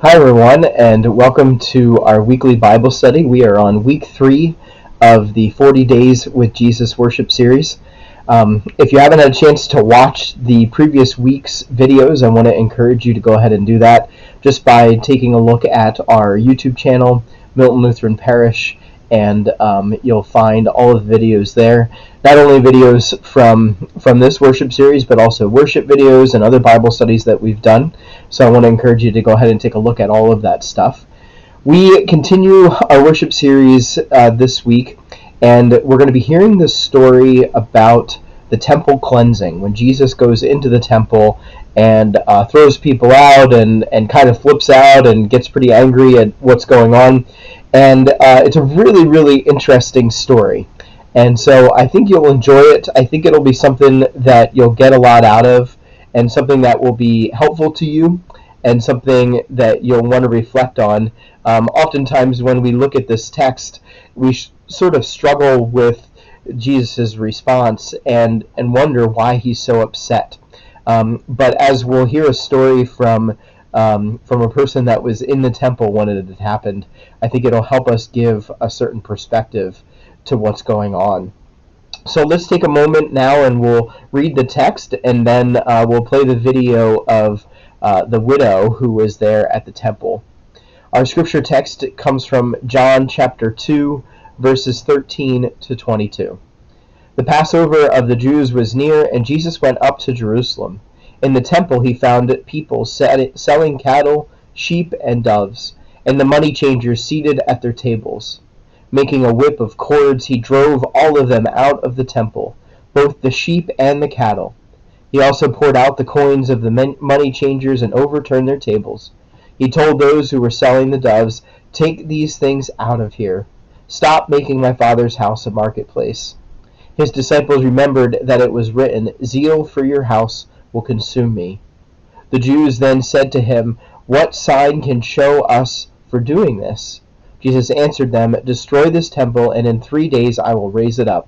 Hi, everyone, and welcome to our weekly Bible study. We are on week 3 of the 40 Days with Jesus worship series. If you haven't had a chance to watch the previous week's videos, I want to encourage you to go ahead and do that just by taking a look at our YouTube channel, Milton Lutheran Parish, and you'll find all of the videos there. Not only videos from this worship series, but also worship videos and other Bible studies that we've done. So I want to encourage you to go ahead and take a look at all of that stuff. We continue our worship series this week, and we're going to be hearing this story about the temple cleansing, when Jesus goes into the temple and throws people out and kind of flips out and gets pretty angry at what's going on. And it's a really, really interesting story. And so I think you'll enjoy it. I think it'll be something that you'll get a lot out of and something that will be helpful to you and something that you'll want to reflect on. Oftentimes when we look at this text, we sort of struggle with Jesus' response and wonder why he's so upset. But as we'll hear a story from a person that was in the temple when it had happened, I think it'll help us give a certain perspective to what's going on. So let's take a moment now and we'll read the text, and then we'll play the video of the widow who was there at the temple. Our scripture text comes from John chapter 2, verses 13 to 22. The Passover of the Jews was near, and Jesus went up to Jerusalem. In the temple he found people selling cattle, sheep, and doves, and the money changers seated at their tables. Making a whip of cords, he drove all of them out of the temple, both the sheep and the cattle. He also poured out the coins of the money changers and overturned their tables. He told those who were selling the doves, "Take these things out of here. Stop making my Father's house a marketplace." His disciples remembered that it was written, "Zeal for your house will consume me." The Jews then said to him, "What sign can show us for doing this?" Jesus answered them, "Destroy this temple, and in 3 days I will raise it up."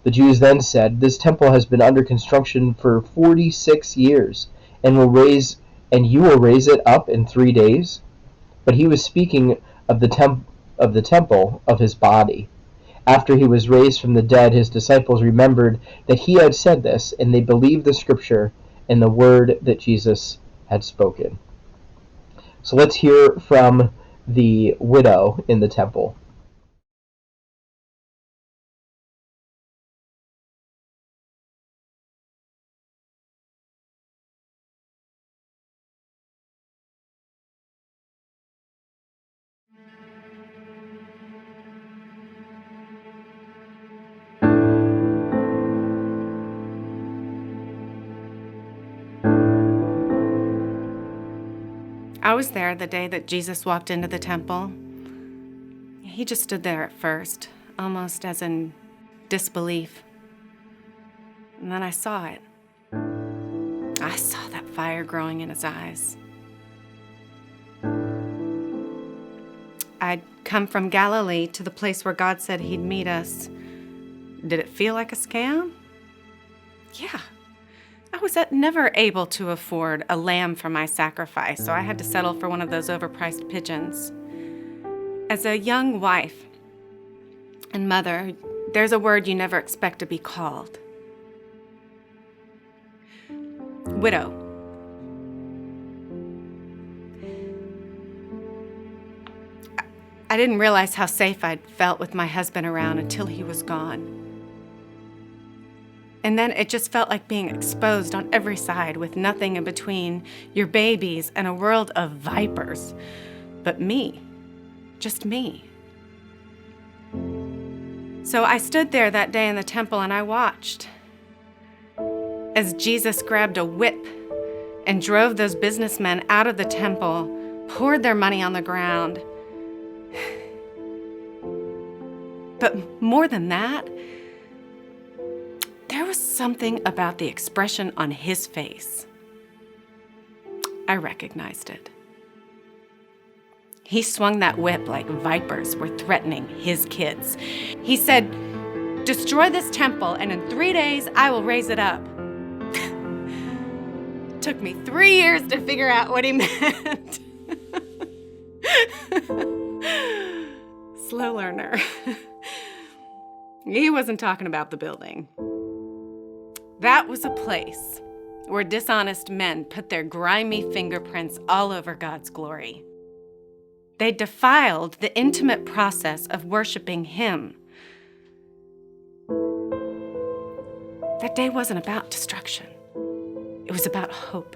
The Jews then said, "This temple has been under construction for 46 years, and you will raise it up in 3 days?" But he was speaking of the temple of his body. After he was raised from the dead, his disciples remembered that he had said this, and they believed the scripture and the word that Jesus had spoken. So let's hear from the widow in the temple. I was there the day that Jesus walked into the temple. He just stood there at first, almost as in disbelief. And then I saw it. I saw that fire growing in his eyes. I'd come from Galilee to the place where God said he'd meet us. Did it feel like a scam? Yeah. I was never able to afford a lamb for my sacrifice, so I had to settle for one of those overpriced pigeons. As a young wife and mother, there's a word you never expect to be called. Widow. I didn't realize how safe I'd felt with my husband around until he was gone. And then it just felt like being exposed on every side with nothing in between, your babies and a world of vipers. But me, just me. So I stood there that day in the temple and I watched as Jesus grabbed a whip and drove those businessmen out of the temple, poured their money on the ground. But more than that, there was something about the expression on his face. I recognized it. He swung that whip like vipers were threatening his kids. He said, "Destroy this temple, and in 3 days I will raise it up." Took me 3 years to figure out what he meant. Slow learner. He wasn't talking about the building. That was a place where dishonest men put their grimy fingerprints all over God's glory. They defiled the intimate process of worshiping Him. That day wasn't about destruction. It was about hope.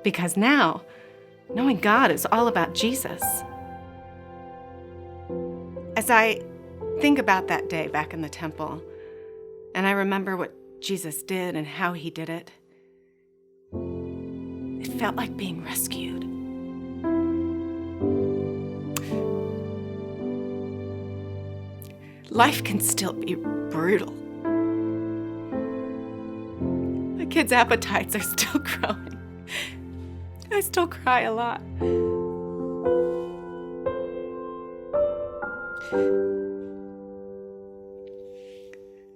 Because now, knowing God is all about Jesus. As I think about that day back in the temple, and I remember what Jesus did and how He did it, it felt like being rescued. Life can still be brutal. My kids' appetites are still growing. I still cry a lot.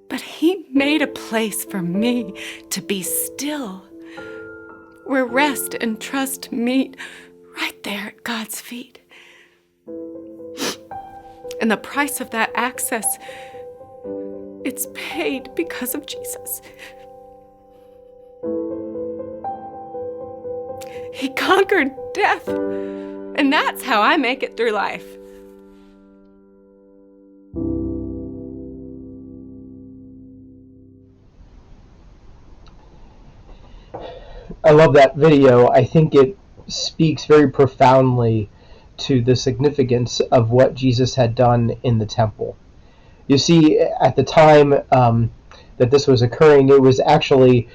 But He made a place for me to be still, where rest and trust meet right there at God's feet. And the price of that access, it's paid because of Jesus. He conquered death, and that's how I make it through life. I love that video. I think it speaks very profoundly to the significance of what Jesus had done in the temple. You see, at the time that this was occurring, it was actually,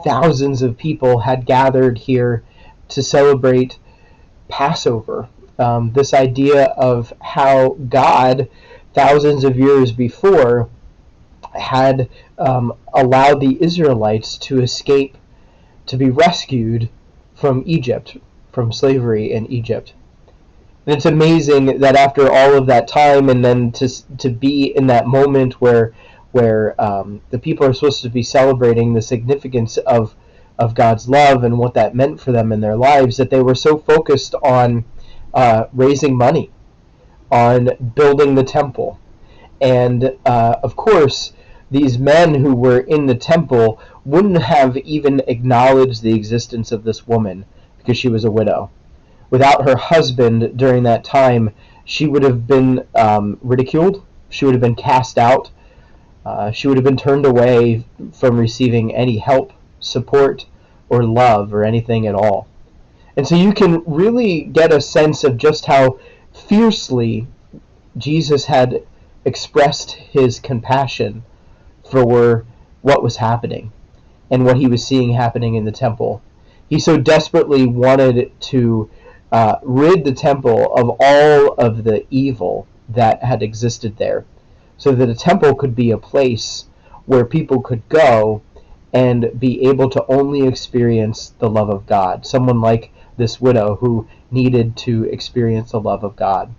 thousands of people had gathered here to celebrate Passover. This idea of how God, thousands of years before, had allowed the Israelites to escape, to be rescued from Egypt, from slavery in Egypt. And it's amazing that after all of that time, and then to be in that moment where the people are supposed to be celebrating the significance of God's love and what that meant for them in their lives, that they were so focused on raising money, on building the temple. And of course, these men who were in the temple wouldn't have even acknowledged the existence of this woman because she was a widow. Without her husband during that time, she would have been ridiculed. She would have been cast out. She would have been turned away from receiving any help, support, or love, or anything at all. And so you can really get a sense of just how fiercely Jesus had expressed His compassion for what was happening and what He was seeing happening in the temple. He so desperately wanted to rid the temple of all of the evil that had existed there, so that a temple could be a place where people could go and be able to only experience the love of God. Someone like this widow who needed to experience the love of God.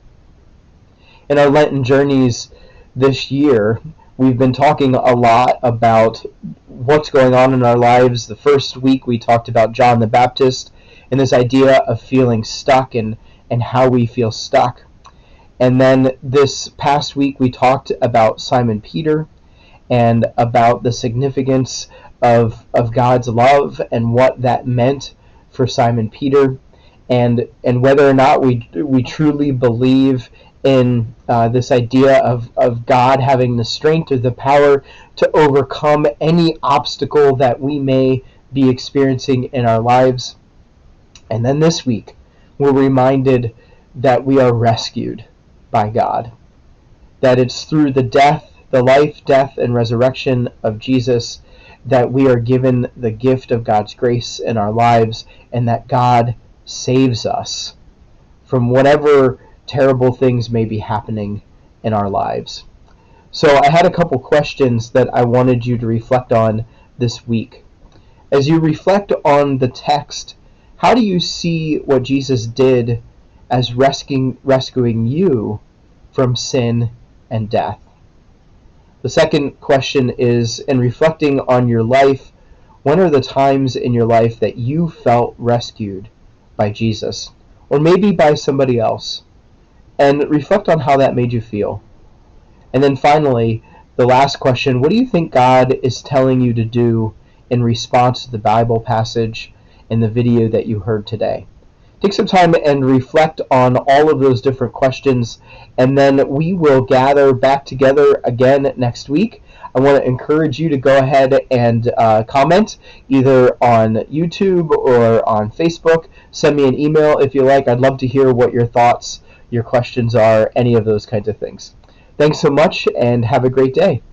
In our Lenten journeys this year, we've been talking a lot about what's going on in our lives. The first week we talked about John the Baptist and this idea of feeling stuck and how we feel stuck. And then this past week we talked about Simon Peter and about the significance of God's love and what that meant for Simon Peter, and whether or not we truly believe in this idea of God having the strength or the power to overcome any obstacle that we may be experiencing in our lives. And then this week, we're reminded that we are rescued by God. That it's through the life, death, and resurrection of Jesus that we are given the gift of God's grace in our lives, and that God saves us from whatever terrible things may be happening in our lives. So I had a couple questions that I wanted you to reflect on this week. As you reflect on the text, how do you see what Jesus did as rescuing you from sin and death? The second question is, in reflecting on your life, when are the times in your life that you felt rescued by Jesus? or maybe by somebody else, and reflect on how that made you feel. And then finally, the last question, what do you think God is telling you to do in response to the Bible passage and the video that you heard today? Take some time and reflect on all of those different questions, and then we will gather back together again next week. I want to encourage you to go ahead and comment either on YouTube or on Facebook. Send me an email if you like. I'd love to hear what your thoughts, your questions are, any of those kinds of things. Thanks so much, and have a great day.